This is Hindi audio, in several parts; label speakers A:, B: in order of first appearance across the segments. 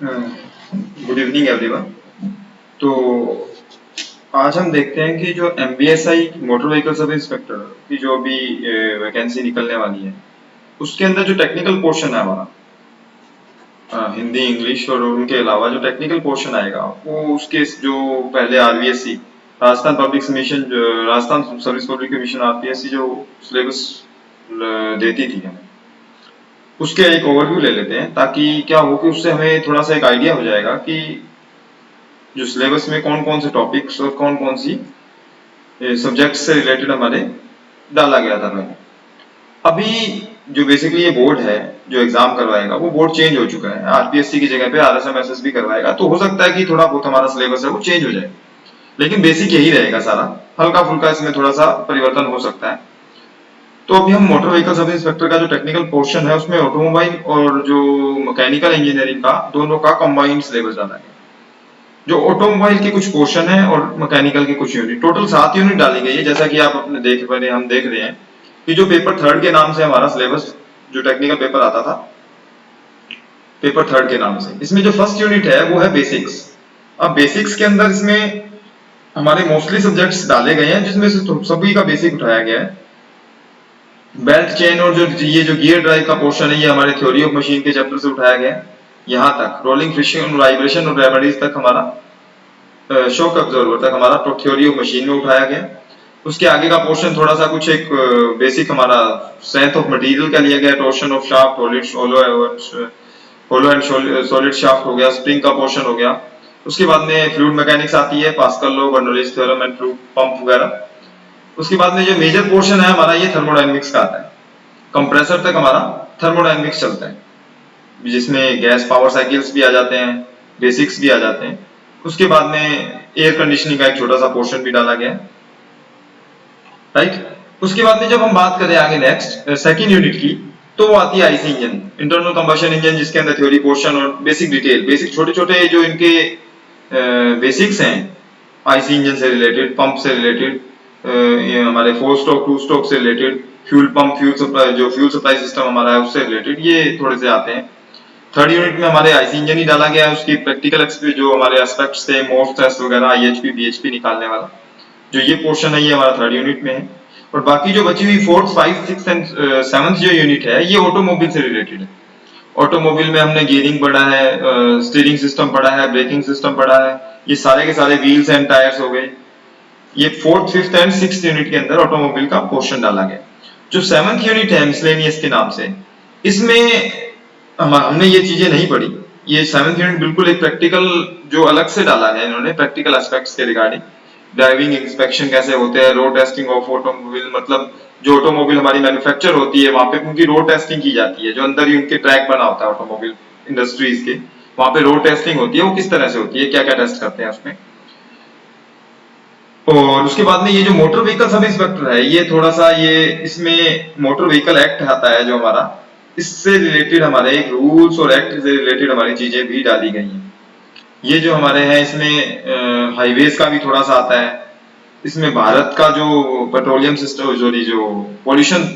A: Good evening everyone. तो आज हम देखते हैं कि जो एमबीएसआई मोटर व्हीकल सब इंस्पेक्टर की जो अभी वैकेंसी निकलने वाली है, उसके अंदर जो टेक्निकल पोर्शन है हमारा, हिंदी इंग्लिश और उनके अलावा जो टेक्निकल पोर्शन आएगा वो उसके जो पहले RVSC Rajasthan public mission, Rajasthan service public commission RPSC जो सिलेबस देती थी हमें, उसके एक ओवरव्यू ले लेते हैं ताकि क्या हो कि उससे हमें थोड़ा सा एक आइडिया हो जाएगा कि जो सिलेबस में कौन कौन से टॉपिक्स और कौन कौन सी सब्जेक्ट से रिलेटेड हमारे डाला गया था पहले। अभी जो बेसिकली ये बोर्ड है जो एग्जाम करवाएगा वो बोर्ड चेंज हो चुका है, आरपीएससी की जगह पे आरएसएम एसएसबी करवाएगा, तो हो सकता है कि थोड़ा बहुत हमारा सिलेबस है वो चेंज हो जाए, लेकिन बेसिक यही रहेगा सारा। हल्का फुल्का इसमें थोड़ा सा परिवर्तन हो सकता है। तो अभी हम मोटर व्हीकल सब इंस्पेक्टर का जो टेक्निकल पोर्शन है उसमें ऑटोमोबाइल और जो मैकेनिकल इंजीनियरिंग का दोनों का कंबाइंड सिलेबस डाला है। जो ऑटोमोबाइल के कुछ पोर्शन है और मैकेनिकल के कुछ यूनिट, टोटल 7 यूनिट डाली गई है। जैसा कि आप अपने हम देख रहे हैं कि जो पेपर थर्ड के नाम से हमारा सिलेबस जो टेक्निकल पेपर आता था, पेपर थर्ड के नाम से, इसमें जो फर्स्ट यूनिट है वो है बेसिक्स। अब बेसिक्स के अंदर इसमें हमारे मोस्टली सब्जेक्ट्स डाले गए हैं, जिसमें से सभी का बेसिक उठाया गया है। बेल्ट चेन और जो ये जो गियर ड्राइव का पोर्शन है ये हमारे थ्योरी ऑफ मशीन के चैप्टर से उठाया गया है। यहाँ तक रोलिंग, फ्रिक्शन, वाइब्रेशन और रेमेडीज तक हमारा शॉक अब्जॉर्वर तक हमारा थ्योरी ऑफ मशीन में उठाया गया। उसके आगे का पोर्शन थोड़ा सा कुछ एक बेसिक हमारा स्ट्रेंथ ऑफ मटेरियल का लिया गया, torsion of shaft, hollow and solid shaft हो गया, स्प्रिंग का पोर्शन हो गया। उसके बाद में फ्लूइड मैकेनिक्स आती है, pascal law, Bernoulli's theorem and fluid pump वगैरह। उसके बाद में जो मेजर पोर्शन है हमारा ये थर्मोडायनेमिक्स का आता है। कंप्रेसर तक हमारा थर्मोडायनेमिक्स चलता है, जिसमें गैस पावर साइकिल्स भी आ जाते हैं, बेसिक्स भी आ जाते हैं। उसके बाद में एयर कंडीशनिंग का एक छोटा सा पोर्शन भी डाला गया है, राइट। उसके बाद में जब हम बात करें आगे नेक्स्ट सेकंड यूनिट की, तो वो आती है IC engine, internal combustion engine, जिसके अंदर थ्योरी पोर्शन और बेसिक डिटेल, बेसिक छोटे छोटे जो इनके बेसिक्स हैं आईसी इंजन से रिलेटेड, पंप से रिलेटेड, हमारे 4 स्ट्रोक 2 स्ट्रोक से related, fuel pump, fuel supply, जो फ्यूल सप्लाई सिस्टम हमारा है उससे रिलेटेड, ये थोड़े से आते हैं। थर्ड यूनिट में हमारे आईसी इंजन ही डाला गया है, उसकी प्रैक्टिकल जो हमारे एस्पेक्ट्स थे, मोड्स टेस्ट वगैरह, आईएचपी बीएचपी निकालने वाला जो ये पोर्शन है ये हमारा थर्ड यूनिट में है। और बाकी जो बची हुई fourth, five, six and seventh जो यूनिट है ये ऑटोमोबाइल से रिलेटेड है। ऑटोमोबाइल में हमने गियरिंग पढ़ा है, स्टीयरिंग सिस्टम पढ़ा है, ब्रेकिंग सिस्टम पढ़ा है, ये सारे के सारे व्हील्स एंड टायर्स हो गए। ये fourth, fifth and sixth unit के अंदर ऑटोमोबाइल का पोर्शन डाला गया। जो सेवंथ यूनिट है मिसलेनियस के नाम से, इसमें हमने ये चीजें नहीं पढ़ी। ये सेवंथ यूनिट बिल्कुल एक प्रैक्टिकल जो अलग से डाला है इन्होंने, प्रैक्टिकल एस्पेक्ट्स के रिगार्डिंग, ड्राइविंग इंस्पेक्शन कैसे होते हैं, रोड टेस्टिंग ऑफ ऑटोमोबाइल, मतलब जो ऑटोमोबाइल हमारी मैन्युफैक्चर होती है वहां पे उनकी रोड टेस्टिंग की जाती है, जो अंदर ही उनके ट्रैक बना होता है ऑटोमोबाइल इंडस्ट्रीज के, वहां पे रोड टेस्टिंग होती है, वो किस तरह से होती है, क्या क्या टेस्ट करते हैं उसमें। और उसके बाद में ये जो मोटर व्हीकल सब इंस्पेक्टर है, ये थोड़ा सा ये इसमें मोटर व्हीकल एक्ट आता है जो हमारा, इससे रिलेटेड हमारे एक रूल्स और एक्ट से रिलेटेड हमारी चीजें भी डाली गई हैं। ये जो हमारे हैं इसमें हाईवेज का भी थोड़ा सा आता है, इसमें भारत का जो पेट्रोलियम सिस्टम, जो पॉल्यूशन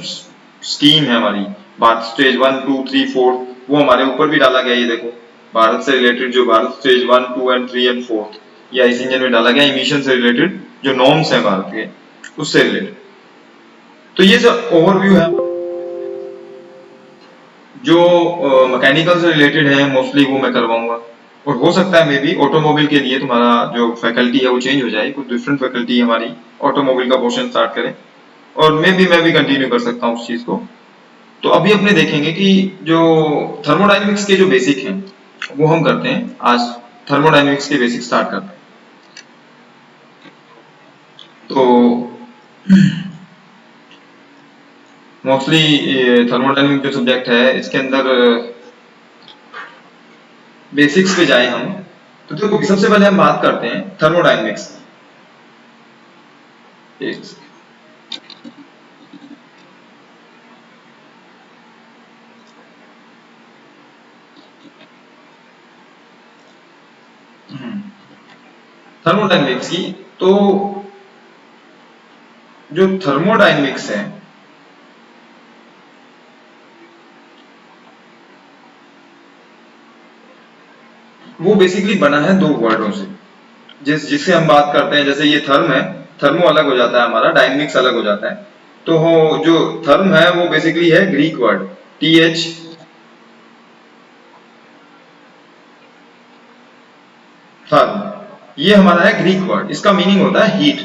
A: स्कीम है हमारी, भारत स्टेज 1, 2, 3, 4, वो हमारे ऊपर भी डाला गया। ये देखो भारत से रिलेटेड जो भारत स्टेज 1, 2 एंड 3 एंड 4 ये आईसी इंजन में डाला गया, इमिशन से रिलेटेड जो नॉर्म्स है भारत के उससे रिलेटेड। तो ये जो ओवरव्यू है, जो मैकेनिकल से रिलेटेड है मोस्टली वो मैं करवाऊंगा। और हो सकता है मे बी ऑटोमोबाइल के लिए तुम्हारा जो फैकल्टी है वो चेंज हो जाए, कुछ डिफरेंट फैकल्टी हमारी ऑटोमोबाइल का पोर्शन स्टार्ट करें, और मैं भी कंटिन्यू कर सकता हूँ उस चीज को। तो अभी अपने देखेंगे कि जो थर्मोडाइनमिक्स के जो बेसिक हैं वो हम करते हैं आज। थर्मोडाइनमिक्स के बेसिक स्टार्ट करते हैं। तो मोस्टली थर्मोडाइनमिक जो सब्जेक्ट है इसके अंदर बेसिक्स पे जाए हम, तो देखो सबसे पहले हम बात करते हैं थर्मोडाइनमिक्स की। थर्मोडाइनमिक्स की, तो जो थर्मोडाइनमिक्स है वो बेसिकली बना है दो वर्डों से, जिससे हम बात करते हैं, जैसे ये थर्म है, थर्मो अलग हो जाता है हमारा, डायनेमिक्स अलग हो जाता है। तो जो थर्म है वो बेसिकली है ग्रीक वर्ड TH, थर्म, ये हमारा है ग्रीक वर्ड, इसका मीनिंग होता है हीट।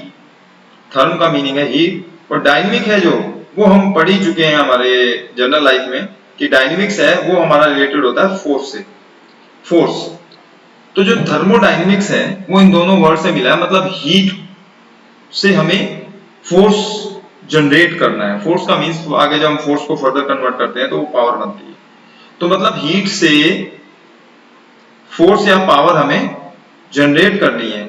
A: थर्म का मीनिंग है हीट, और डायनेमिक है जो, वो हम पढ़ ही चुके हैं हमारे जनरल लाइफ में कि डायनेमिक्स है वो हमारा रिलेटेड होता है फोर्स से, फोर्स। तो जो थर्मोडायनेमिक्स है वो इन दोनों वर्ड से मिला है, मतलब हीट से हमें फोर्स जनरेट करना है। फोर्स का मीन्स आगे जब हम फोर्स को फर्दर कन्वर्ट करते हैं तो वो पावर बनती है। तो मतलब हीट से फोर्स या पावर हमें जनरेट करनी है,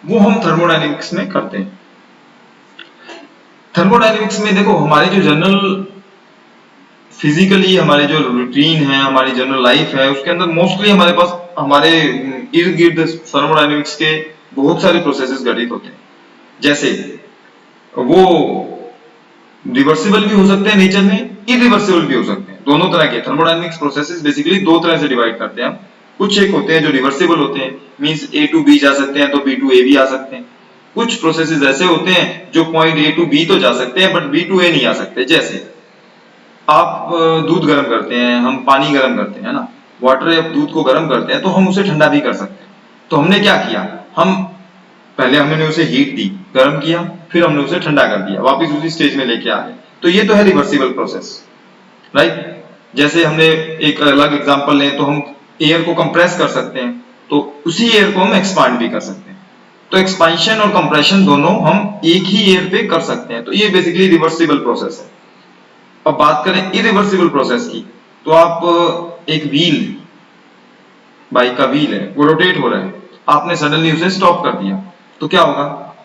A: वो हम थर्मोडायनेमिक्स में करते हैं। थर्मोडायनेमिक्स में देखो हमारे जो जनरल फिजिकली हमारे जो रूटीन है, हमारी जनरल लाइफ है, उसके अंदर मोस्टली हमारे पास हमारे इर्द गिर्द थर्मोडायनेमिक्स के बहुत सारे प्रोसेसेस घटित होते हैं। जैसे वो रिवर्सिबल भी हो सकते हैं नेचर में, इरिवर्सिबल भी हो सकते हैं, दोनों तरह के थर्मोडायनेमिक्स प्रोसेसेस बेसिकली दो तरह से डिवाइड करते हैं हम। कुछ एक होते हैं जो रिवर्सिबल होते हैं, मींस A to B जा सकते हैं तो B to A भी आ सकते हैं। कुछ प्रोसेसेस ऐसे होते हैं जो पॉइंट A to B तो जा सकते हैं बट B to A नहीं आ सकते। जैसे आप दूध गर्म करते हैं, हम पानी गर्म करते हैं ना, वाटर या दूध को गर्म करते हैं तो हम उसे ठंडा भी कर सकते हैं। तो हमने क्या किया, हम पहले हमने उसे हीट दी, गर्म किया, फिर हमने उसे ठंडा कर दिया, वापस उसी स्टेज में लेके आ गए। तो ये तो है रिवर्सिबल प्रोसेस, राइट। जैसे हमने एक अलग एग्जांपल लें तो हम एयर को कंप्रेस कर सकते हैं, तो उसी एयर को हम एक्सपांड भी कर सकते हैं। तो एक्सपांशन और कंप्रेशन दोनों हम एक ही एयर पे कर सकते हैं। तो ये बेसिकली रिवर्सिबल प्रोसेस है। अब बात करें इरिवर्सिबल प्रोसेस की, तो आप एक व्हील, बाइक का व्हील है वो रोटेट हो रहा है, आपने सडनली उसे स्टॉप कर दिया, तो क्या होगा,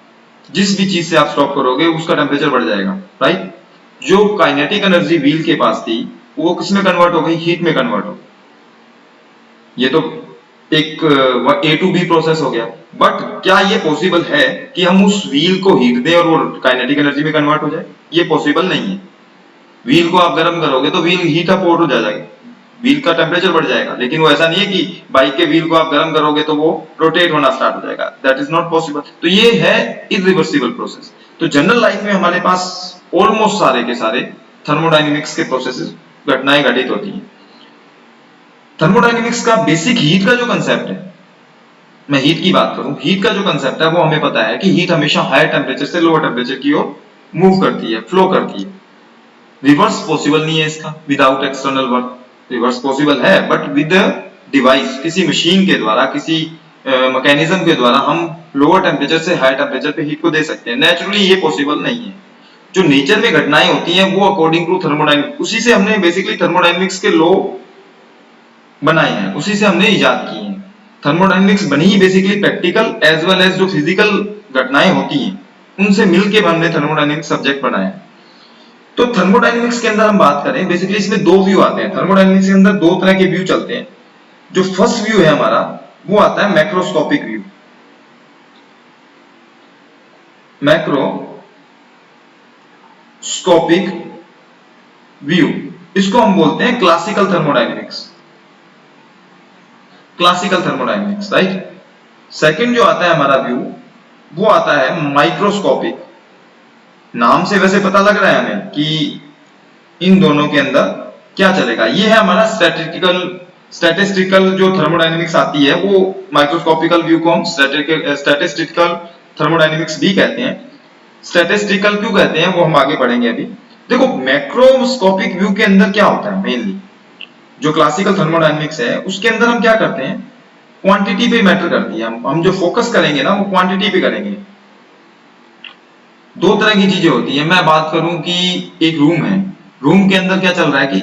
A: जिस भी चीज से आप स्टॉप करोगे उसका टेम्परेचर बढ़ जाएगा, राइट। जो काइनेटिक एनर्जी व्हील के पास थी वो किस में कन्वर्ट हो गई, हीट में कन्वर्ट हो गई। ये तो एक A to B प्रोसेस हो गया। बट क्या ये पॉसिबल है कि हम उस व्हील को हीट दें और वो काइनेटिक एनर्जी में कन्वर्ट हो जाए? ये पॉसिबल नहीं है। व्हील को आप गर्म करोगे तो व्हील हीट अप हो जाएगा, व्हील का टेम्परेचर बढ़ जाएगा, लेकिन वो ऐसा नहीं है कि बाइक के व्हील को आप गर्म करोगे तो वो रोटेट होना स्टार्ट हो जाएगा। That is not possible. तो ये है इरिवर्सिबल प्रोसेस। तो जनरल लाइफ में हमारे पास ऑलमोस्ट सारे के सारे थर्मोडायनेमिक्स के प्रोसेसेस, घटनाएं घटित होती हैं। थर्मोडायनेमिक्स का बेसिक हीट का जो कंसेप्ट है, मैं हीट की बात करूं, हीट का जो कंसेप्ट है वो हमें पता है कि हीट हमेशा हायर टेम्परेचर से लोअर टेम्परेचर की ओर मूव करती है, फ्लो करती है। रिवर्स पॉसिबल नहीं है इसका without external work. Reverse possible है बट विद डिवाइस, किसी मशीन के द्वारा, किसी मैकेनिज्म के द्वारा हम लोअर टेम्परेचर से हाई टेम्परेचर पे हीट को दे सकते हैं। नेचुरली ये पॉसिबल नहीं है। जो नेचर में घटनाएं होती हैं वो अकॉर्डिंग टू थर्मोडायनेमिक्स, उसी से हमने बेसिकली थर्मोडायनेमिक्स के लॉ बनाए हैं, उसी से हमने इजाद किए हैं। थर्मोडायनेमिक्स बनी ही basically practical as well as जो फिजिकल घटनाएं होती हैं उनसे मिलकर हमने थर्मोडायनेमिक्स सब्जेक्ट बनाया है। तो थर्मोडायनेमिक्स के अंदर हम बात करें, बेसिकली इसमें दो व्यू आते हैं। थर्मोडायनेमिक्स के अंदर दो तरह के व्यू चलते हैं। जो फर्स्ट व्यू है हमारा वो आता है मैक्रोस्कोपिक व्यू। मैक्रोस्कोपिक व्यू, इसको हम बोलते हैं classical thermodynamics. Classical thermodynamics, right. Second जो आता है हमारा व्यू वो आता है माइक्रोस्कोपिक। नाम से वैसे पता लग रहा है हमें कि इन दोनों के अंदर क्या चलेगा। ये है हमारा स्टैटिस्टिकल जो थर्मोडायनेमिक्स आती है, वो माइक्रोस्कोपिकल व्यू को हम स्टैटिस्टिकल थर्मोडायनेमिक्स भी कहते हैं। स्टैटिस्टिकल क्यों कहते हैं वो हम आगे पढ़ेंगे अभी। देखो मैक्रोस्कोपिक व्यू के अंदर क्या होता है, मेनली जो क्लासिकल थर्मोडायनेमिक्स है उसके अंदर हम क्या करते हैं, क्वांटिटी पे मैटर करती है। हम जो फोकस करेंगे ना वो क्वांटिटी पे करेंगे। दो तरह की चीजें होती है। मैं बात करूं कि एक रूम है, रूम के अंदर क्या चल रहा है कि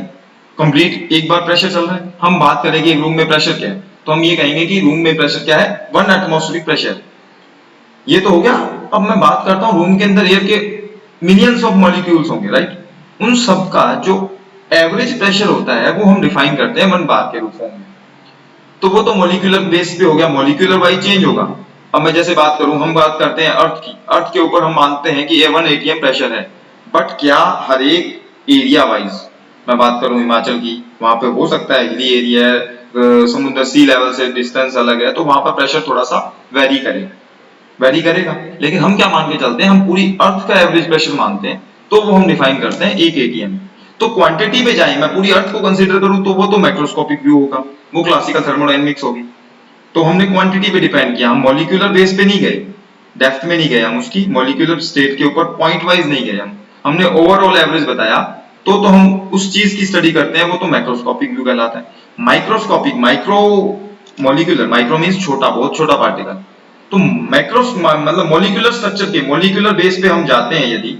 A: कंप्लीट एक बार प्रेशर चल रहा है। हम बात करें कि एक रूम में प्रेशर क्या है, तो हम ये कहेंगे कि रूम में प्रेशर क्या है, 1 एटमॉस्फेरिक प्रेशर। ये तो हो गया। अब मैं बात करता हूं रूम के अंदर एयर के मिलियंस ऑफ मॉलिक्यूल्स होंगे, राइट। उन सब का जो एवरेज प्रेशर होता है वो हम डिफाइन करते हैं 1 बार के रूप में। तो वो तो मॉलिक्यूलर बेस पे हो गया, मॉलिक्यूलर वाइज चेंज होगा। अब मैं जैसे बात करूं, हम बात करते हैं अर्थ की, अर्थ के ऊपर हम मानते हैं कि 1 atm प्रेशर है। बट क्या हर एक एरिया वाइज, मैं बात करूं हिमाचल की, वहां पे हो सकता है हिली एरिया है, समुद्र सी लेवल से डिस्टेंस अलग है, तो वहां पर प्रेशर थोड़ा सा वेरी करेगा। लेकिन हम क्या मान के चलते हैं, हम पूरी अर्थ का एवरेज प्रेशर मानते हैं, तो वो हम डिफाइन करते हैं 1 atm। तो क्वांटिटी पे जाए, मैं पूरी अर्थ को कंसीडर करूं तो वो तो मैक्रोस्कोपिक व्यू होगा, वो क्लासिकल थर्मोडायनेमिक्स होगी। तो हमने क्वांटिटी पे डिफाइन किया, हम मॉलिक्यूलर बेस पे नहीं गए, डेप्थ में नहीं गए, हम उसकी मॉलिक्यूलर स्टेट के ऊपर पॉइंट वाइज नहीं गए, हमने ओवरऑल एवरेज बताया। तो हम उस चीज की स्टडी करते हैं, वो तो मैक्रोस्कोपिक व्यू कहलाता है। Microscopic, micro molecular, micro means छोटा, बहुत छोटा पार्टिकल। तो मैक्रो मतलब मॉलिक्यूलर स्ट्रक्चर के मॉलिक्यूलर बेस पे हम जाते हैं, यदि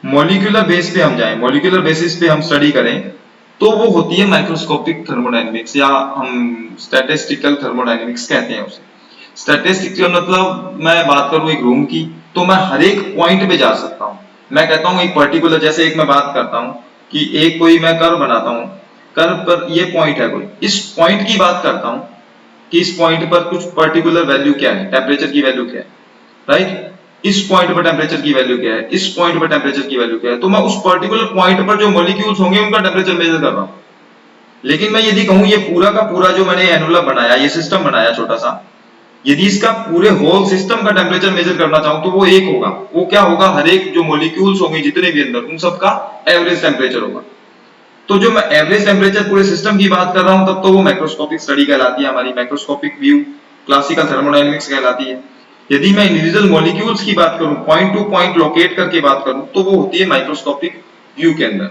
A: मॉलिक्यूलर बेस पे हम जाएं, मॉलिक्यूलर बेसिस पे हम स्टडी करें, तो वो होती है माइक्रोस्कोपिक थर्मोडायनेमिक्स, या हम स्टैटिस्टिकल थर्मोडायनेमिक्स कहते हैं उसे। स्टैटिस्टिकल मतलब मैं बात करूं एक रूम की, तो मैं हर एक पॉइंट पे जा सकता हूं। मैं कहता हूं एक पर्टिकुलर, जैसे एक मैं बात करता हूं कि एक कोई मैं कर्व बनाता हूं, कर्व पर ये पॉइंट है कोई, इस पॉइंट की बात करता हूं कि इस पॉइंट पर कुछ पर्टिकुलर वैल्यू क्या है, टेम्परेचर की वैल्यू क्या है, राइट। इस पॉइंट पर टेम्परेचर की वैल्यू क्या है, इस पॉइंट पर टेम्परेचर की वैल्यू क्या है, तो मैं उस पर्टिकुलर पॉइंट पर जो मॉलिक्यूल्स होंगे उनका टेम्परेचर मेजर कर रहा हूं। लेकिन मैं यदि कहूं ये पूरा का पूरा जो मैंने एनुलर बनाया, ये सिस्टम बनाया छोटा सा, यदि इसका पूरे होल सिस्टम का टेम्परेचर मेजर करना चाहूं तो वो एक होगा। वो क्या होगा, हर एक जो मॉलिक्यूल्स होंगे जितने भी अंदर, उन सबका एवरेज टेम्परेचर होगा। तो जो मैं एवरेज टेम्परेचर पूरे सिस्टम की बात कर रहा हूं, तब तो वो मैक्रोस्कोपिक स्टडी कहलाती है, हमारी मैक्रोस्कोपिक व्यू, क्लासिकल थर्मोडायनेमिक्स कहलाती है। यदि मैं इंडिविजुअल मॉलिक्यूल्स की बात करूं, पॉइंट टू पॉइंट लोकेट करके बात करूं, तो वो होती है माइक्रोस्कोपिक व्यू के अंदर।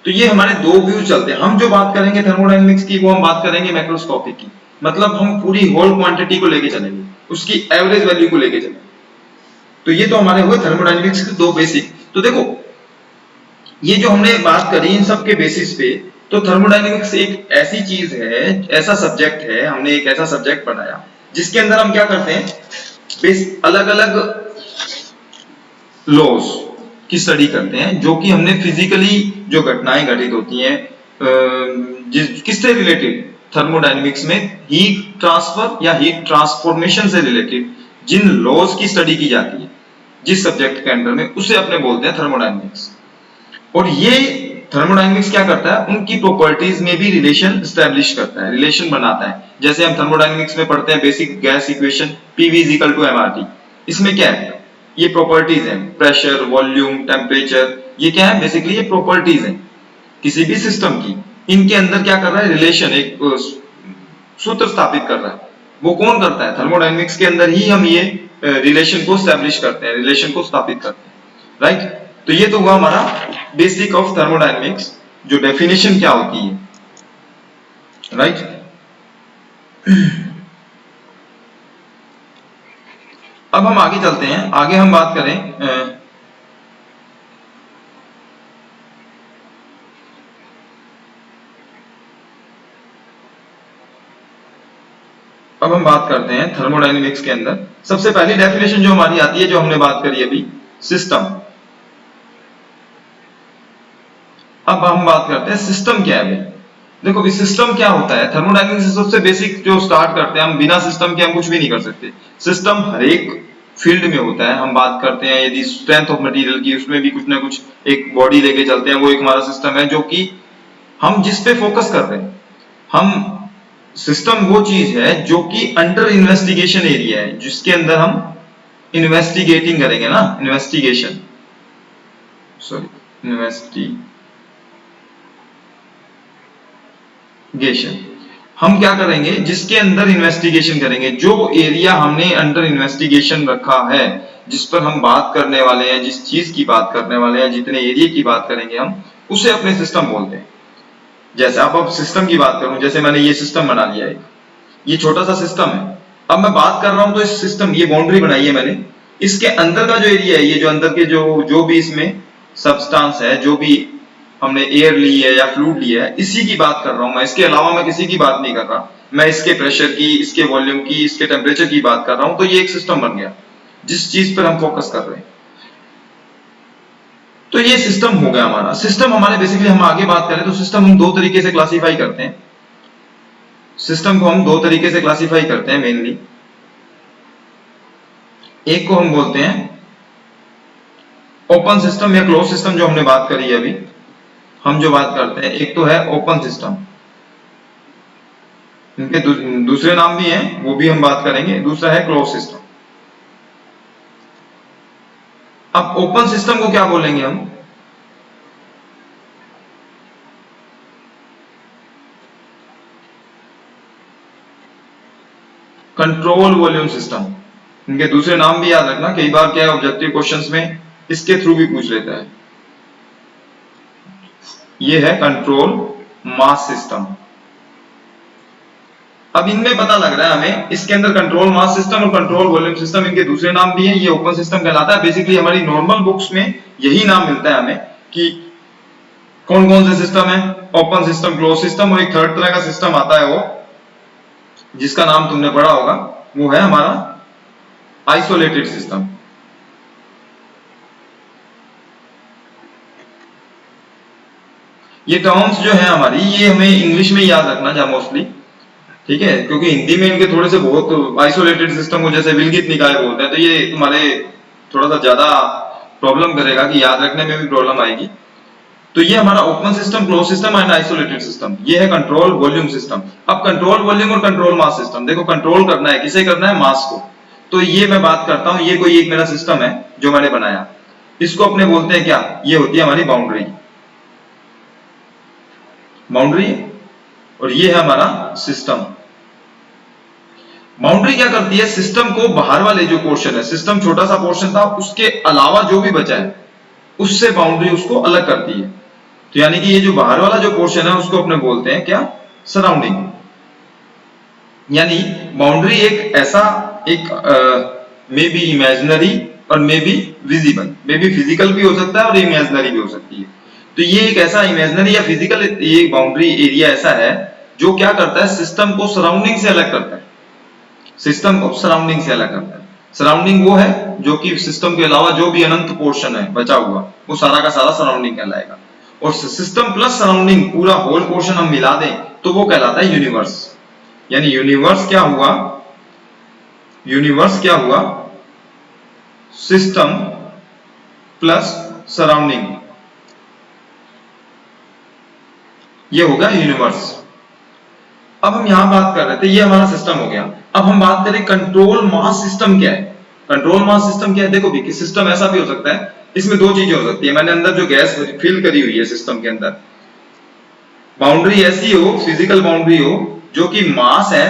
A: तो ये हमारे दो व्यू चलते हैं। हम जो बात करेंगे थर्मोडायनेमिक्स की, वो हम बात करेंगे मैक्रोस्कोपिक की, मतलब हम पूरी होल क्वांटिटी को लेके चलेंगे, उसकी एवरेज वैल्यू को लेके चलेंगे। तो ये तो हमारे हुए थर्मोडायनेमिक्स के दो बेसिक। तो देखो, ये जो हमने बात करी इन सब के बेसिस पे, तो थर्मोडायनेमिक्स एक ऐसी चीज है, ऐसा सब्जेक्ट है, हमने एक ऐसा सब्जेक्ट बनाया जिसके अंदर हम क्या करते हैं, अलग अलग लॉज की स्टडी करते हैं, जो कि हमने फिजिकली जो घटनाएं घटित होती हैं, किससे रिलेटेड, थर्मोडायनेमिक्स में हीट ट्रांसफर या हीट ट्रांसफॉर्मेशन से रिलेटेड जिन लॉज की स्टडी की जाती है जिस सब्जेक्ट के अंदर में, उसे अपने बोलते हैं थर्मोडायनेमिक्स। और ये थर्मोडायनेमिक्स क्या करता है, उनकी प्रॉपर्टीज में भी रिलेशन एस्टैब्लिश करता है, रिलेशन बनाता है। जैसे हम थर्मोडायनेमिक्स में पढ़ते हैं basic gas equation PV = mRT। इसमें क्या है, ये प्रॉपर्टीज हैं, प्रेशर, वॉल्यूम, टेम्परेचर, ये क्या है, बेसिकली ये प्रॉपर्टीज हैं किसी भी सिस्टम की। इनके अंदर क्या कर रहा है, रिलेशन, एक सूत्र स्थापित कर रहा है। वो कौन करता है, थर्मोडायनेमिक्स के अंदर ही हम ये रिलेशन को एस्टैब्लिश करते हैं, रिलेशन को स्थापित करते हैं, राइट। तो ये तो हुआ हमारा बेसिक ऑफ थर्मोडायनेमिक्स, जो डेफिनेशन क्या होती है, राइट। अब हम आगे चलते हैं, आगे हम बात करें अब हम बात करते हैं थर्मोडायनेमिक्स के अंदर सबसे पहली डेफिनेशन जो हमारी आती है, जो हमने बात करी अभी, सिस्टम। अब हम बात करते हैं सिस्टम क्या है भाई। देखो भी सिस्टम क्या होता है, थर्मोडायनेमिक्स से सबसे बेसिक जो स्टार्ट करते हैं, हम बिना सिस्टम के हम कुछ भी नहीं कर सकते। सिस्टम हर एक फील्ड में होता है। हम बात करते हैं यदि स्ट्रेंथ ऑफ मटेरियल की, उसमें भी कुछ ना कुछ एक बॉडी लेके चलते हैं, वो एक हमारा सिस्टम है, जो कि हम जिस पे फोकस कर रहे हैं। हम सिस्टम वो चीज है जो कि अंडर इन्वेस्टिगेशन एरिया है, जिसके अंदर हम इन्वेस्टिगेटिंग करेंगे ना, इन्वेस्टिगेशन, सॉरी, इन्वेस्टिगेशन हम क्या करेंगे, जिसके अंदर इन्वेस्टिगेशन करेंगे, जो एरिया हमने अंडर इन्वेस्टिगेशन रखा है, जिस पर हम बात करने वाले हैं, जिस चीज की बात करने वाले हैं, जितने एरिया की बात करेंगे हम, उसे अपने सिस्टम बोलते हैं। जैसे अब सिस्टम की बात करूं, जैसे मैंने ये सिस्टम बना लिया है, ये छोटा सा सिस्टम है। अब मैं बात कर रहा हूं तो इस सिस्टम, ये बाउंड्री बनाई है मैंने, इसके अंदर का जो एरिया है, ये जो अंदर के जो भी इसमें सब्सटेंस है, जो भी हमने एयर ली है या फ्लूइड लिया है, इसी की बात कर रहा हूं मैं। इसके अलावा मैं किसी की बात नहीं कर रहा। मैं इसके प्रेशर की, इसके वॉल्यूम की, इसके टेम्परेचर की बात कर रहा हूं। तो ये एक सिस्टम बन गया जिस चीज पर हम फोकस कर रहे हैं। तो ये सिस्टम हो गया हमारा। सिस्टम हमारे बेसिकली, हम आगे बात करें तो सिस्टम हम दो तरीके से क्लासिफाई करते हैं। सिस्टम को हम दो तरीके से क्लासिफाई करते हैं मेनली। एक को हम बोलते हैं ओपन सिस्टम या क्लोज सिस्टम, जो हमने बात करी है अभी। हम जो बात करते हैं, एक तो है ओपन सिस्टम। इनके दूसरे नाम भी हैं, वो भी हम बात करेंगे। दूसरा है क्लोज सिस्टम। अब ओपन सिस्टम को क्या बोलेंगे हम? Control volume system. इनके दूसरे नाम भी याद रखना, कई बार क्या है ऑब्जेक्टिव क्वेश्चंस में इसके थ्रू भी पूछ लेता है। ये है कंट्रोल मास सिस्टम। अब इनमें पता लग रहा है हमें, इसके अंदर कंट्रोल मास सिस्टम और कंट्रोल वॉल्यूम सिस्टम, इनके दूसरे नाम भी हैं। ये ओपन सिस्टम कहलाता है। बेसिकली हमारी नॉर्मल बुक्स में यही नाम मिलता है हमें कि कौन कौन से सिस्टम है, ओपन सिस्टम, क्लोज सिस्टम, और एक थर्ड तरह का सिस्टम आता है वो जिसका नाम तुमने पढ़ा होगा, वो है हमारा आइसोलेटेड सिस्टम। ये टर्म्स जो है हमारी, ये हमें इंग्लिश में याद रखना चाहिए मोस्टली, ठीक है, क्योंकि हिंदी में इनके थोड़े से बहुत आइसोलेटेड सिस्टम को जैसे विलगित निकाय बोलते हैं, तो ये तुम्हारे थोड़ा सा ज्यादा प्रॉब्लम करेगा कि याद रखने में भी प्रॉब्लम आएगी। तो ये हमारा open system, close system and isolated system, ये है कंट्रोल वॉल्यूम सिस्टम। अब कंट्रोल वॉल्यूम और कंट्रोल मास सिस्टम, देखो कंट्रोल करना है, किसे करना है? मास को। तो ये मैं बात करता हूं, ये कोई एक मेरा सिस्टम है जो मैंने बनाया, इसको अपने बोलते हैं क्या? ये होती है हमारी बाउंड्री, बाउंड्री, और ये है हमारा सिस्टम। बाउंड्री क्या करती है? सिस्टम को बाहर वाले जो पोर्शन है, सिस्टम छोटा सा पोर्शन था, उसके अलावा जो भी बचा है उससे बाउंड्री उसको अलग करती है। तो यानी कि ये जो बाहर वाला जो पोर्शन है उसको अपने बोलते हैं क्या? सराउंडिंग। यानी बाउंड्री एक ऐसा एक मे बी इमेजिनरी और may be visible, may be physical भी हो सकता है और इमेजिनरी भी हो सकती है। तो ये एक ऐसा इमेजिनरी या फिजिकल ये बाउंड्री एरिया ऐसा है जो क्या करता है? सिस्टम को सराउंडिंग से अलग करता है, सिस्टम को सराउंडिंग से अलग करता है। सराउंडिंग वो है जो कि सिस्टम के अलावा जो भी अनंत पोर्शन है बचा हुआ, वो सारा का सारा सराउंडिंग कहलाएगा। और सिस्टम प्लस सराउंडिंग पूरा होल पोर्शन हम मिला दें तो वो कहलाता है यूनिवर्स। यानी यूनिवर्स क्या हुआ? यूनिवर्स क्या हुआ? सिस्टम प्लस सराउंडिंग, ये हो गया यूनिवर्स। अब हम यहां बात कर रहे थे, ये हमारा सिस्टम हो गया। अब हम बात करें कंट्रोल मास सिस्टम क्या है। कंट्रोल मास सिस्टम क्या है? देखो भी, सिस्टम ऐसा भी हो सकता है, इसमें दो चीजें हो सकती है। मैंने अंदर जो गैस फिल करी हुई है सिस्टम के अंदर, बाउंड्री ऐसी हो, फिजिकल बाउंड्री हो, जो कि मास है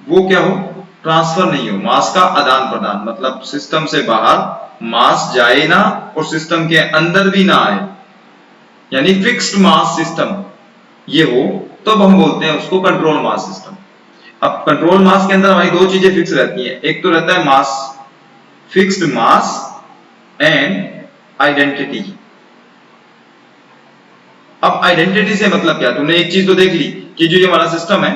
A: वो क्या हो? ट्रांसफर नहीं हो, मास का आदान प्रदान, मतलब सिस्टम से बाहर मास जाए ना और सिस्टम के अंदर भी ना आए, यानी फिक्स्ड मास सिस्टम ये हो, तब हम बोलते हैं उसको कंट्रोल मास सिस्टम। अब कंट्रोल मास के अंदर हमारी दो चीजें फिक्स रहती हैं, एक तो रहता है मास, फिक्स्ड मास एंड आइडेंटिटी। अब आइडेंटिटी से मतलब क्या? तुमने एक चीज तो देख ली कि जो ये हमारा सिस्टम है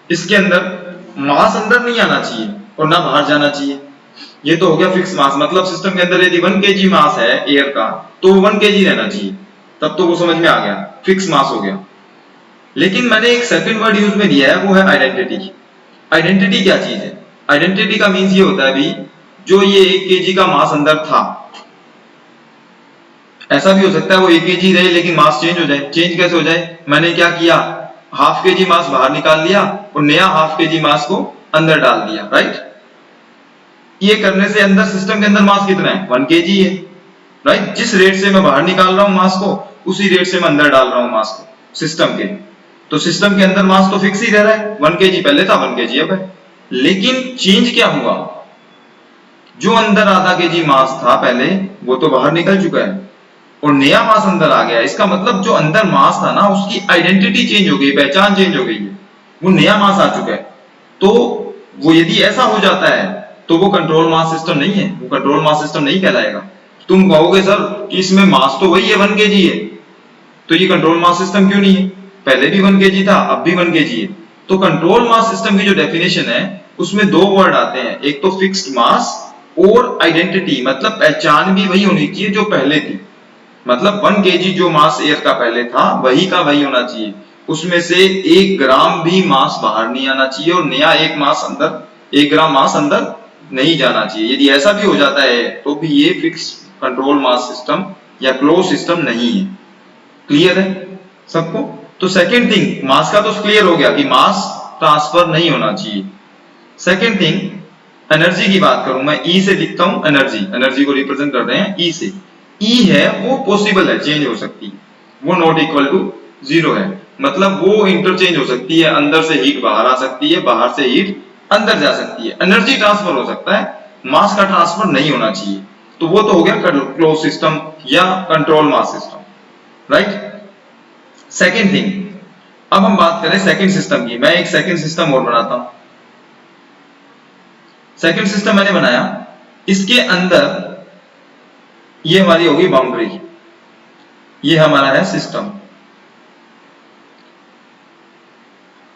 A: इसके अंदर मास अंदर नहीं आना चाहिए और ना बाहर जाना चाहिए, ये तो हो गया फिक्स मास। मतलब सिस्टम के अंदर यदि 1 kg मास है एयर का तो 1 kg रहना चाहिए, तब तो वो समझ में आ गया, फिक्स मास हो गया। लेकिन मैंने एक सेकंड वर्ड यूज में लिया है, वो है आइडेंटिटी। आइडेंटिटी क्या चीज है? आइडेंटिटी का मीन्स ये होता है भी, जो ये 1 kg का मास अंदर था, ऐसा भी हो सकता है वो 1 kg रहे लेकिन मास चेंज हो जाए। चेंज कैसे हो जाए? मैंने क्या किया, ½ kg मास बाहर निकाल लिया और नया ½ kg मास को अंदर डाल दिया, राइट। ये करने से अंदर सिस्टम के अंदर मास कितना है? 1 kg है, राइट। जिस रेट से मैं बाहर निकाल रहा हूं मास को, उसी रेट से मैं अंदर डाल रहा हूं मास को सिस्टम के। तो सिस्टम के अंदर मास तो फिक्स ही रह रहा है, 1 kg पहले था, 1 kg अब है। लेकिन चेंज क्या हुआ? जो अंदर ½ kg मास था पहले, वो तो बाहर निकल चुका है और नया मास अंदर आ गया। इसका मतलब जो अंदर मास था ना, उसकी आइडेंटिटी चेंज हो गई, पहचान चेंज हो गई है, वो नया मास आ चुका है। तो वो यदि ऐसा हो जाता है तो वो कंट्रोल मास सिस्टम नहीं है, वो कंट्रोल मास सिस्टम नहीं कहलाएगा। तुम कहोगे सर कि इसमें मास तो वही है, 1 kg है, तो ये कंट्रोल मास सिस्टम क्यों नहीं है? पहले भी 1 kg था, अब भी 1 kg है। तो कंट्रोल मास सिस्टम की जो डेफिनेशन है उसमें दो वर्ड आते हैं, एक तो फिक्स्ड मास और आइडेंटिटी, मतलब पहचान भी वही होनी चाहिए जो पहले थी। मतलब 1 kg जो मास एयर का पहले था वही का वही होना चाहिए, उसमें से 1 ग्राम भी मास बाहर नहीं आना चाहिए और नया 1 ग्राम मास अंदर नहीं जाना चाहिए। यदि ऐसा भी हो जाता है तो भी ये फिक्स कंट्रोल मास सिस्टम या क्लोज सिस्टम नहीं है। क्लियर है सबको? तो सेकंड थिंग, मास का तो क्लियर हो गया कि मास ट्रांसफर नहीं होना चाहिए। सेकंड थिंग, एनर्जी की बात करूं मैं, ई से लिखता हूं एनर्जी, एनर्जी को रिप्रेजेंट कर रहे हैं ई से। ई है वो पॉसिबल है, चेंज हो सकती है, वो नॉट इक्वल टू जीरो है, मतलब वो इंटरचेंज हो सकती है, अंदर से हीट बाहर आ सकती है, बाहर से हीट अंदर जा सकती है, एनर्जी ट्रांसफर हो सकता है, मास का ट्रांसफर नहीं होना चाहिए। तो वो तो हो गया क्लोज सिस्टम या control mass system, right. Second thing, अब हम बात करें सेकंड सिस्टम की। मैं एक सेकंड सिस्टम और बनाता हूं। सेकंड सिस्टम मैंने बनाया, इसके अंदर ये हमारी होगी बाउंड्री, ये हमारा है सिस्टम।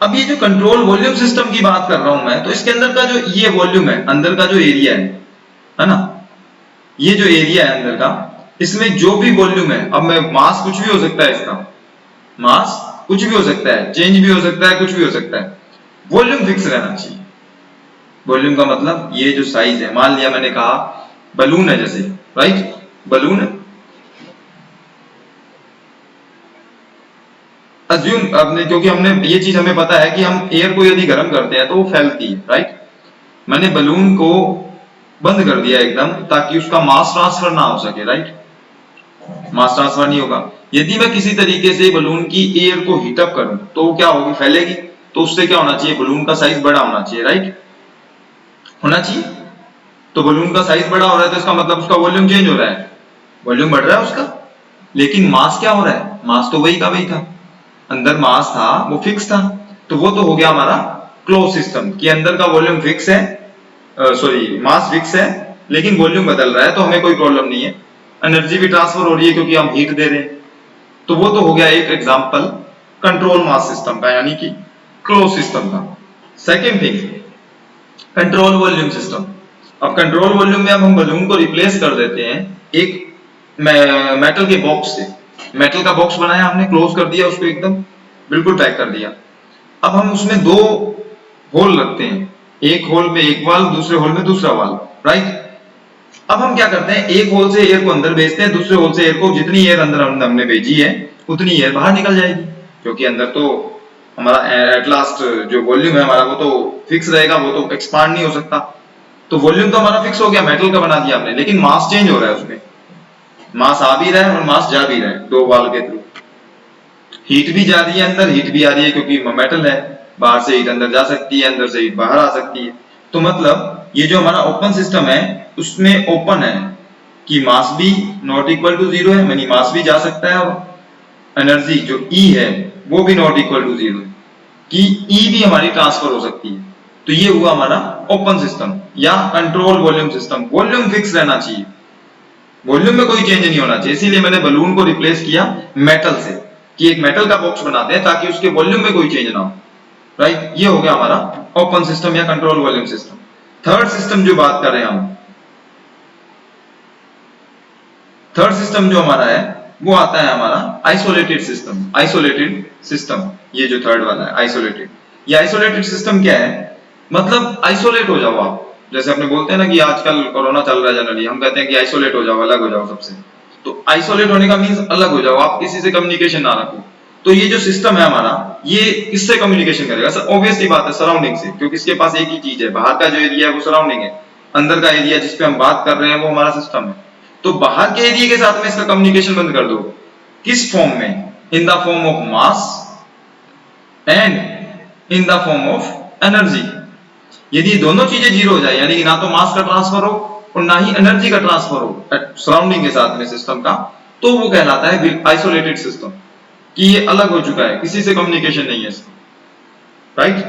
A: अब ये जो कंट्रोल वॉल्यूम सिस्टम की बात कर रहा हूं मैं, तो इसके अंदर का जो ये वॉल्यूम है, अंदर का जो एरिया है ना, ये जो एरिया है अंदर का, इसमें जो भी वॉल्यूम है, अब मैं मास कुछ भी हो सकता है, इसका मास कुछ भी हो सकता है, चेंज भी हो सकता है, कुछ भी हो सकता है, वॉल्यूम फिक्स रहना चाहिए। वॉल्यूम का मतलब ये जो साइज है, मान लिया मैंने कहा बलून है जैसे, राइट, बलून अज्यूम आपने, क्योंकि हमने ये चीज हमें पता है कि हम एयर को यदि गर्म करते हैं तो वो फैलती है, राइट। मैंने बलून को बंद कर दिया एकदम, ताकि उसका मास ट्रांसफर ना हो सके, राइट, मास ट्रांसफर नहीं होगा। यदि मैं किसी तरीके से बलून की एयर को हीटअप करूं तो वो क्या होगी, फैलेगी, तो उससे क्या होना चाहिए, बलून का साइज बड़ा होना चाहिए, राइट, होना चाहिए। तो बलून का साइज बड़ा हो रहा है तो इसका मतलब उसका वॉल्यूम चेंज हो रहा है, वॉल्यूम बढ़ रहा है उसका, लेकिन मास क्या हो रहा है, मास तो वही का वही था, अंदर मास था वो फिक्स था। तो वो तो हो गया हमारा क्लोज सिस्टम कि अंदर का वॉल्यूम फिक्स है, सॉरी मास फिक्स है, लेकिन वॉल्यूम बदल रहा है, तो हमें कोई प्रॉब्लम नहीं है, एनर्जी भी ट्रांसफर हो रही है क्योंकि हम हीट दे रहे हैं। तो वो तो हो गया एक एग्जांपल कंट्रोल मास सिस्टम का, यानी कि क्लोज सिस्टम का। Second thing, control volume system. अब कंट्रोल वॉल्यूम में अब हम बलून को रिप्लेस कर देते हैं एक मेटल के बॉक्स से। मेटल का बॉक्स बनाया हमने, क्लोज कर दिया उसको, एकदम बिल्कुल पैक कर दिया। अब हम उसमें दो होल रखते हैं, एक होल में एक वाल्व, दूसरे होल में दूसरा वाल्व, राइट। अब हम क्या करते हैं, एक होल से एयर को अंदर भेजते हैं, दूसरे होल से एयर को, जितनी एयर अंदर हमने भेजी है उतनी एयर बाहर निकल जाएगी, क्योंकि अंदर तो हमारा एट लास्ट जो वॉल्यूम है हमारा वो तो फिक्स रहेगा, वो तो एक्सपांड नहीं हो सकता। तो वॉल्यूम तो हमारा फिक्स हो गया, मेटल का बना दिया हमने, लेकिन मास चेंज हो रहा है उसमें, मास आ भी रहा है और मास जा भी रहा है, दो वाल्व के थ्रू। हीट भी जा रही है अंदर, हीट भी आ रही है, क्योंकि मेटल है, बाहर से हीट अंदर जा सकती है, अंदर से हीट बाहर आ सकती है। तो मतलब ये जो हमारा ओपन सिस्टम है उसमें ओपन है कि मास भी नॉट इक्वल टू जीरो है, यानी मास भी जा सकता है, और एनर्जी जो ई है वो भी नॉट इक्वल टू जीरो है, कि ई भी हमारी ट्रांसफर हो सकती है। तो ये हुआ हमारा ओपन सिस्टम या control volume system. Volume fix रहना चाहिए, वॉल्यूम में कोई चेंज नहीं होना चाहिए, इसीलिए मैंने बलून को रिप्लेस किया मेटल से, कि एक मेटल का बॉक्स बनाते हैं ताकि उसके वॉल्यूम में कोई चेंज ना हो, राइट। ये हो गया हमारा ओपन सिस्टम या control volume system. Third system जो बात कर रहे हैं हम, थर्ड सिस्टम जो हमारा है वो आता है हमारा आइसोलेटेड सिस्टम। आइसोलेटेड सिस्टम, ये जो थर्ड वाला है आइसोलेटेड। ये आइसोलेटेड सिस्टम क्या है, मतलब आइसोलेट हो जाओ आप, जैसे अपने बोलते हैं ना कि आजकल कोरोना चल रहा है जनरली, हम कहते हैं कि आइसोलेट हो जाओ, अलग हो जाओ सबसे। तो आइसोलेट होने का मीन्स अलग हो जाओ, आप किसी से कम्युनिकेशन ना रखो। तो ये जो सिस्टम है हमारा, ये किससे कम्युनिकेशन करेगा, सर ऑब्वियस सी बात है सराउंडिंग से, क्योंकि इसके पास एक ही चीज है, बाहर का जो एरिया है वो सराउंडिंग है, अंदर का एरिया जिसपे हम बात कर रहे हैं वो हमारा सिस्टम है। तो बाहर के एरिया के साथ में इसका कम्युनिकेशन बंद कर दो, किस फॉर्म में, in the form of mass and in the form of energy. यदि दोनों चीजें जीरो हो जाए, यानी कि ना तो मास का ट्रांसफर हो और ना ही एनर्जी का ट्रांसफर हो सराउंडिंग के साथ में सिस्टम का, तो वो कहलाता है आइसोलेटेड सिस्टम, कि ये अलग हो चुका है, किसी से कम्युनिकेशन नहीं है इसका, राइट।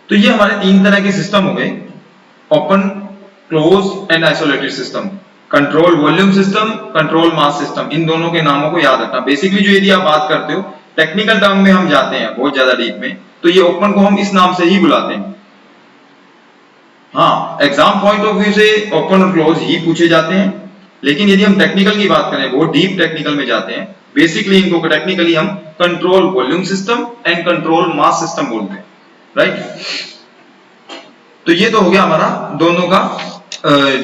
A: तो ये हमारे तीन तरह के सिस्टम हो गए, open, close and isolated system. Control volume system, control mass system, इन दोनों के नामों को याद रखना। बेसिकली जो यदि आप बात करते हो, टेक्निकल टर्म में हम जाते हैं बहुत ज्यादा डीप में, तो ये ओपन को हम इस नाम से ही बुलाते हैं। हाँ, एग्जाम पॉइंट ऑफ व्यू से ओपन और क्लोज ही पूछे जाते हैं, लेकिन यदि हम टेक्निकल की बात करें, बहुत डीप टेक्निकल में जाते हैं, बेसिकली इनको टेक्निकली हम control volume system and control mass system बोलते हैं, राइट। तो ये तो हो गया हमारा दोनों का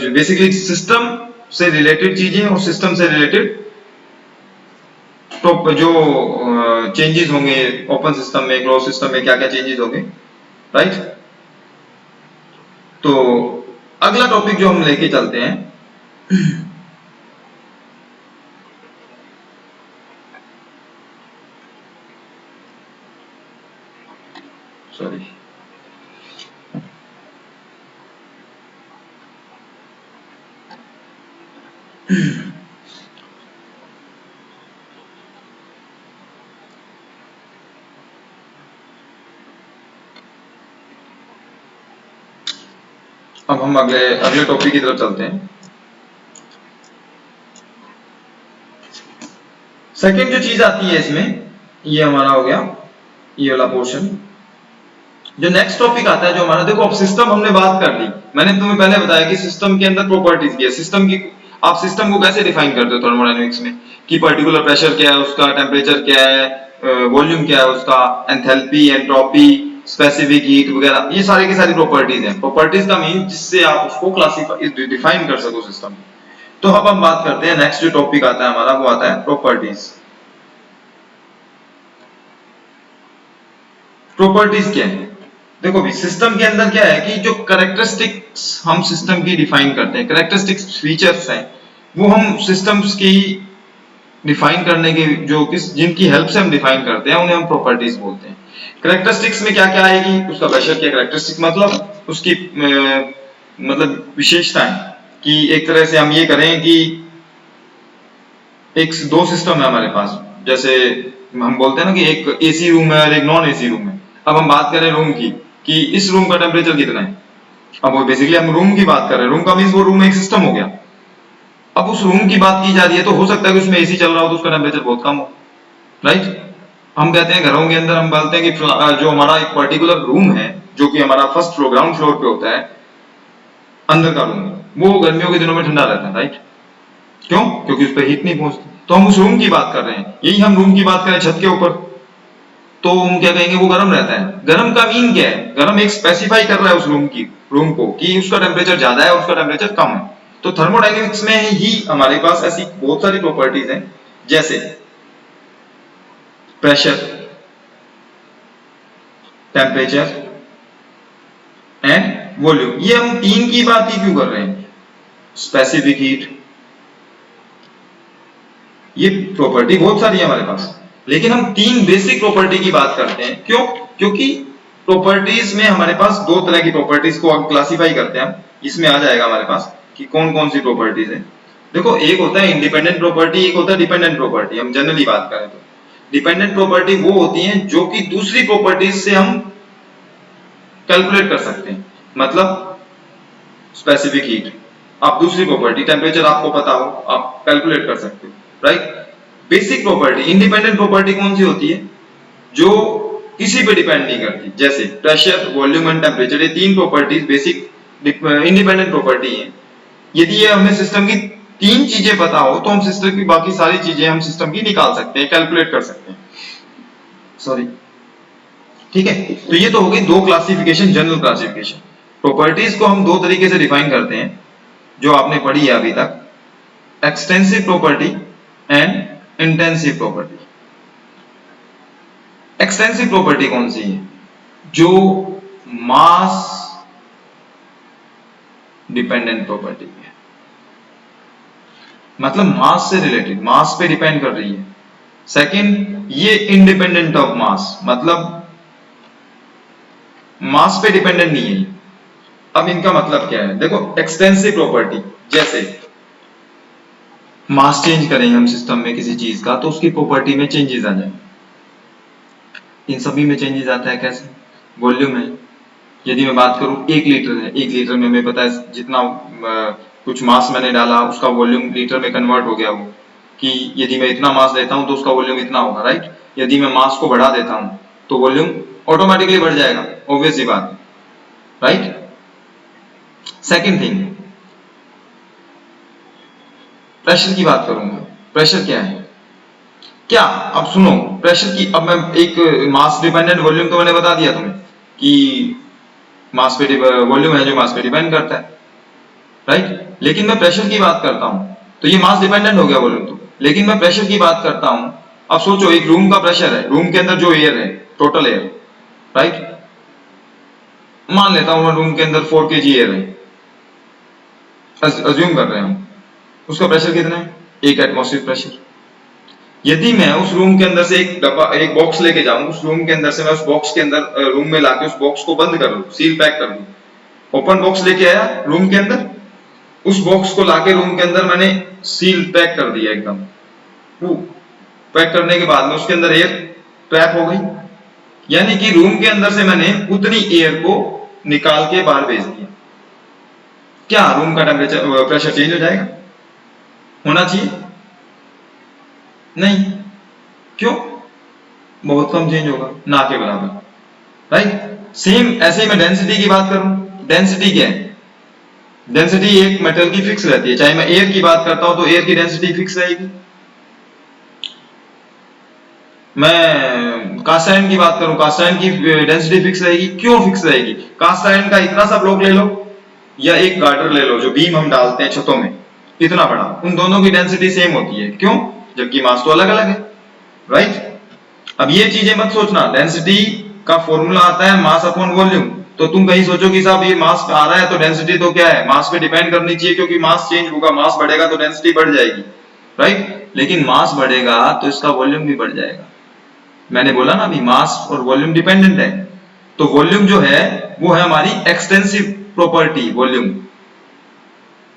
A: बेसिकली सिस्टम से रिलेटेड चीजें और सिस्टम से रिलेटेड तो जो चेंजेस होंगे ओपन सिस्टम में, क्लोज सिस्टम में क्या क्या चेंजेस होंगे, राइट। तो अगला टॉपिक जो हम लेके चलते हैं, सॉरी, अब हम अगले अगले टॉपिक की तरफ चलते हैं। सेकंड जो चीज आती है इसमें, ये हमारा हो गया ये वाला पोर्शन। जो नेक्स्ट टॉपिक आता है जो हमारा, देखो अब सिस्टम हमने बात कर ली, मैंने तुम्हें पहले बताया कि सिस्टम के अंदर प्रॉपर्टीज भी है। सिस्टम की आप सिस्टम को कैसे डिफाइन करते हो थर्मोडायनेमिक्स में, कि पर्टिकुलर प्रेशर क्या है उसका, टेम्परेचर क्या है, वॉल्यूम क्या है उसका, एंथैल्पी, एंट्रोपी, स्पेसिफिक हीट वगैरह, ये सारी की सारी प्रॉपर्टीज हैं। प्रॉपर्टीज का मीन जिससे आप उसको क्लासिफाई डिफाइन कर सको सिस्टम। तो अब हम बात करते हैं, नेक्स्ट जो टॉपिक आता है हमारा वो आता है प्रॉपर्टीज। प्रॉपर्टीज क्या है, देखो भी सिस्टम के अंदर क्या है कि जो कैरेक्टरिस्टिक्स हम सिस्टम की डिफाइन करते हैं, कैरेक्टरिस्टिक्स फीचर्स हैं, वो हम सिस्टम्स की डिफाइन करने के जो किस जिनकी हेल्प से हम डिफाइन करते हैं उन्हें हम प्रॉपर्टीज बोलते हैं। कैरेक्टरिस्टिक्स में क्या क्या आएगी, उसका प्रेशर क्या, कैरेक्टरिस्टिक मतलब उसकी मतलब विशेषताएं, कि एक तरह से हम ये करें कि एक दो सिस्टम है हमारे पास, जैसे हम बोलते हैं ना कि एक एसी रूम है और एक नॉन एसी रूम है। अब हम बात करें रूम की, कि इस रूम का टेम्परेचर कितना है, अब वो बेसिकली हम रूम की बात कर रहे हैं, रूम का मींस वो रूम में एक सिस्टम हो गया। अब उस रूम की बात की जा रही है तो हो सकता है कि उसमें एसी चल रहा हो तो उसका टेम्परेचर बहुत कम हो, राइट। हम कहते हैं घरों के अंदर हम बोलते हैं कि जो हमारा एक पर्टिकुलर रूम है जो कि हमारा फर्स्ट फ्लोर ग्राउंड फ्लोर पे होता है, अंदर का रूम, वो गर्मियों के दिनों में ठंडा रहता है, राइट। क्यों, क्योंकि उस पर हीट नहीं पहुंचती। तो हम उस रूम की बात कर रहे हैं, यही हम रूम की बात करें छत के ऊपर, तो हम क्या कहेंगे, वो गर्म रहता है। गर्म का मीन क्या है, गर्म एक स्पेसिफाई कर रहा है उस रूम को कि उसका टेम्परेचर ज्यादा है और उसका टेम्परेचर कम है। तो थर्मोडायनेमिक्स में ही हमारे पास ऐसी बहुत सारी प्रॉपर्टीज हैं, जैसे प्रेशर, टेम्परेचर एंड वॉल्यूम। ये हम तीन की बात ही क्यों कर रहे हैं, स्पेसिफिक हीट, ये प्रॉपर्टी बहुत सारी है हमारे पास, लेकिन हम तीन बेसिक प्रॉपर्टी की बात करते हैं। क्यों, क्योंकि प्रॉपर्टीज में हमारे पास दो तरह की प्रॉपर्टीज को हम क्लासिफाई करते हैं। हम इसमें आ जाएगा हमारे पास कि कौन कौन सी प्रॉपर्टीज है। देखो एक होता है इंडिपेंडेंट प्रॉपर्टी, एक होता है डिपेंडेंट प्रॉपर्टी। हम जनरली बात करें तो डिपेंडेंट प्रॉपर्टी वो होती है जो कि दूसरी प्रॉपर्टीज से हम कैलकुलेट कर सकते हैं। मतलब स्पेसिफिक हीट, आप दूसरी प्रॉपर्टी टेम्परेचर आपको पता हो, आप कैलकुलेट कर सकते हो, right. Basic property, independent property कौन सी होती है, जो किसी पे डिपेंड नहीं करती, जैसे प्रेशर, वॉल्यूम एंड टेम्परेचर। ये तीन प्रॉपर्टीज बेसिक इंडिपेंडेंट प्रॉपर्टी है। यदि ये हमें सिस्टम की तीन चीजें पता हो तो हम सिस्टम की बाकी सारी चीजें हम सिस्टम की निकाल सकते हैं, कैलकुलेट कर सकते हैं, सॉरी, ठीक है। तो ये तो हो गई दो क्लासिफिकेशन, जनरल क्लासिफिकेशन। प्रॉपर्टीज को हम दो तरीके से डिफाइन करते हैं जो आपने पढ़ी है अभी तक, extensive property and intensive property. Extensive property कौन सी है, जो मास डिपेंडेंट प्रॉपर्टी है, मतलब मास से रिलेटेड, मास पे डिपेंड कर रही है। सेकंड, ये इंडिपेंडेंट ऑफ मास, मतलब मास पे डिपेंडेंट नहीं है। अब इनका मतलब क्या है, देखो एक्सटेंसिव प्रॉपर्टी, जैसे मास चेंज करेंगे हम सिस्टम में किसी चीज का तो उसकी प्रॉपर्टी में चेंजेस आ जाएंगे। इन सभी में चेंजेस आता है, कैसे, वॉल्यूम है, यदि मैं बात करूं 1 लीटर है, 1 लीटर में हमें पता है जितना कुछ मास मैंने डाला उसका वॉल्यूम लीटर में कन्वर्ट हो गया, वो कि यदि मैं इतना मास लेता हूं तो उसका वॉल्यूम इतना होगा, राइट। यदि मैं मास को बढ़ा देता हूं तो वॉल्यूम ऑटोमेटिकली बढ़ जाएगा, ऑब्वियस सी बात है, राइट। सेकंड थिंग, प्रेशर की बात करूंगा। प्रेशर क्या है, क्या, अब सुनो, प्रेशर की, अब मैं एक मास डिपेंडेंट वॉल्यूम तो मैंने बता दिया तुम्हें कि मास पे वॉल्यूम है जो मास पे डिपेंड करता है, राइट। लेकिन मैं प्रेशर की बात करता हूं तो ये मास डिपेंडेंट हो गया वॉल्यूम तो, लेकिन मैं प्रेशर की बात करता हूं अब सोचो एक रूम का प्रेशर है, रूम के अंदर जो एयर है, टोटल एयर, राइट, मान लेता हूं रूम के अंदर 4 kg एयर है, अज्यूम कर रहे हैं हम, उसका प्रेशर कितना है, 1 एटमॉस्फेयर प्रेशर। यदि मैं उस रूम के अंदर से एक डब्बा, एक बॉक्स लेके जाऊं, उस रूम के अंदर से मैं उस बॉक्स के अंदर रूम में लाके उस बॉक्स को बंद कर लूं, सील पैक कर दूं, ओपन बॉक्स लेके आया रूम के अंदर, उस बॉक्स को लाके रूम के अंदर मैंने सील पैक कर दिया एकदम, पैक करने के बाद में उसके अंदर एयर ट्रैप हो गई, यानी कि रूम के अंदर से मैंने उतनी एयर को निकाल के बाहर भेज दिया। क्या रूम का टेम्परेचर प्रेशर चेंज हो जाएगा? होना चाहिए? नहीं। क्यों? बहुत कम चेंज होगा, ना के बराबर, राइट। सेम ऐसे ही मैं डेंसिटी की बात करूं, डेंसिटी क्या है? डेंसिटी एक मेटल की फिक्स रहती है, चाहे मैं एयर की बात करता हूं तो एयर की डेंसिटी फिक्स रहेगी। मैं कास्ट आयरन की बात करूं, कास्ट आयरन की डेंसिटी फिक्स रहेगी। क्यों फिक्स रहेगी? कास्ट आयरन का इतना सा ब्लॉक ले लो या एक गार्डर ले लो, जो बीम हम डालते हैं छतों में, इतना बड़ा, उन दोनों की डेंसिटी सेम होती है। क्यों? जबकि मास तो अलग अलग है, राइट। अब ये चीजें मत सोचना, डेंसिटी का फॉर्मूला आता है मास अपॉन वॉल्यूम, तो तुम कहीं सोचो कि साहब ये मास आ रहा है तो डेंसिटी तो क्या है, मास पे डिपेंड करनी चाहिए, क्योंकि मास चेंज होगा, मास बढ़ेगा तो डेंसिटी बढ़ जाएगी, राइट। लेकिन मास बढ़ेगा तो इसका वॉल्यूम भी बढ़ जाएगा। मैंने बोला ना अभी, मास और वॉल्यूम डिपेंडेंट है। तो वॉल्यूम जो है वो है हमारी एक्सटेंसिव प्रॉपर्टी, वॉल्यूम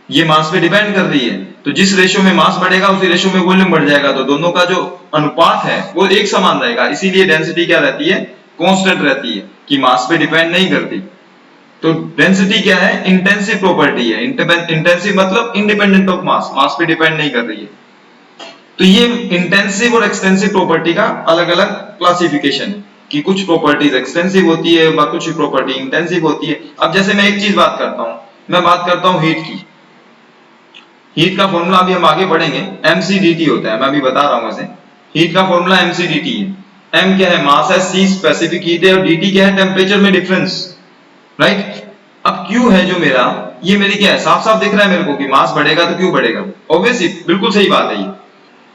A: ये मास पे डिपेंड कर रही है। तो जिस रेशो में मास बढ़ेगा उसी रेशो में वॉल्यूम बढ़ जाएगा, तो दोनों का जो अनुपात है वो एक समान रहेगा। इसीलिए डेंसिटी क्या रहती है? कांस्टेंट रहती है, कि मास पे डिपेंड नहीं करती। तो डेंसिटी क्या है? इंटेंसिव प्रॉपर्टी है। इंटेंसिव मतलब इंडिपेंडेंट ऑफ मास, मास पे डिपेंड नहीं कर रही है। तो ये इंटेंसिव और एक्सटेंसिव प्रॉपर्टी का अलग अलग क्लासिफिकेशन है, कि कुछ प्रॉपर्टीज एक्सटेंसिव होती है, कुछ प्रॉपर्टी इंटेंसिव होती है। अब जैसे मैं एक चीज बात करता हूं, मैं बात करता हूं हीट की। हीट का फॉर्मूला अभी हम आगे पढ़ेंगे, एमसीडीटी होता है, मैं अभी बता रहा हूं वैसे। हीट का फॉर्मूला एमसीडीटी है। एम क्या है? मास है, सी स्पेसिफिक हीट है, और डीटी क्या है? टेम्परेचर में डिफरेंस, राइट। अब क्यू है जो मेरा, ये मेरी क्या है? साफ साफ दिख रहा है मेरे को कि मास बढ़ेगा तो क्यू बढ़ेगा, ऑब्वियसली बिल्कुल सही बात है ये,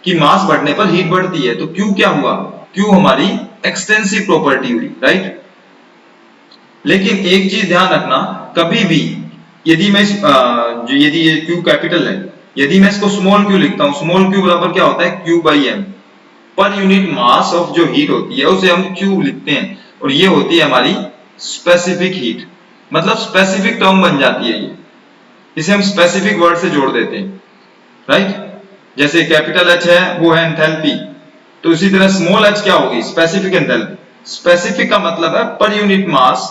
A: कि मास बढ़ने पर हीट बढ़ती है। तो क्यू क्या हुआ? क्यू हमारी एक्सटेंसिव प्रॉपर्टी हुई, राइट। लेकिन एक चीज ध्यान रखना, कभी भी यदि मैं यदि ये क्यू कैपिटल है, यदि मैं इसको स्मॉल क्यू लिखता हूं, स्मॉल क्यू बराबर क्या होता है? Q by M. पर यूनिट मास ऑफ जो हीट होती है उसे हम क्यू लिखते हैं, और ये होती है हमारी स्पेसिफिक हीट, मतलब स्पेसिफिक टर्म बन जाती है ये, इसे हम स्पेसिफिक वर्ड से जोड़ देते हैं, राइट। जैसे कैपिटल एच है वो है एंथैल्पी, तो इसी तरह स्मॉल एच क्या होगी? Specific enthalpy. स्पेसिफिक का मतलब है पर यूनिट मास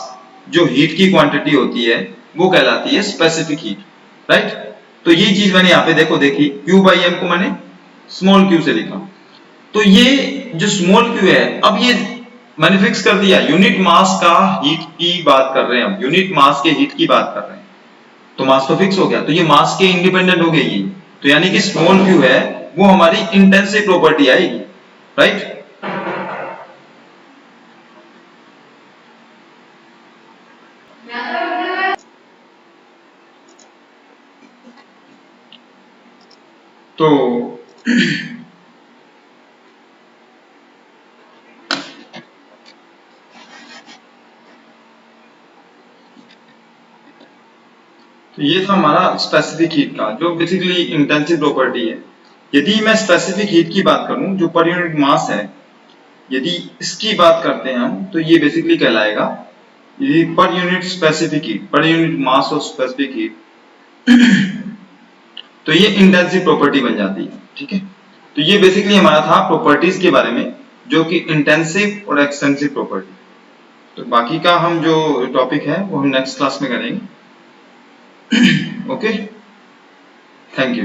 A: जो हीट की क्वांटिटी होती है वो कहलाती है स्पेसिफिक हीट, राइट। तो ये चीज मैंने यहाँ पे देखी, क्यू बाई एम को मैंने स्मॉल क्यू से लिखा। तो ये जो स्मॉल क्यू है, अब ये मैंने फिक्स कर दिया, यूनिट मास का हीट की बात कर रहे हैं हम, यूनिट मास के हीट की बात कर रहे हैं, तो मास तो फिक्स हो गया, तो ये मास के इंडिपेंडेंट हो गई ये। तो यानी कि स्मॉल क्यू है वो हमारी इंटेंसिव प्रॉपर्टी आएगी, राइट। तो तो ये था हमारा स्पेसिफिक हीट का, जो बेसिकली इंटेंसिव प्रॉपर्टी है। यदि मैं स्पेसिफिक हीट की बात करूं जो पर यूनिट मास है, यदि इसकी बात करते हैं हम, तो ये बेसिकली कहलाएगा ये पर यूनिट स्पेसिफिक हीट, पर unit mass of specific heat. तो ये इंटेंसिव प्रॉपर्टी बन जाती है, ठीक है। तो ये बेसिकली हमारा था प्रॉपर्टीज के बारे में, जो कि इंटेंसिव और एक्सटेंसिव प्रॉपर्टी। तो बाकी का हम जो टॉपिक है वो हम नेक्स्ट क्लास में करेंगे। Okay, thank you.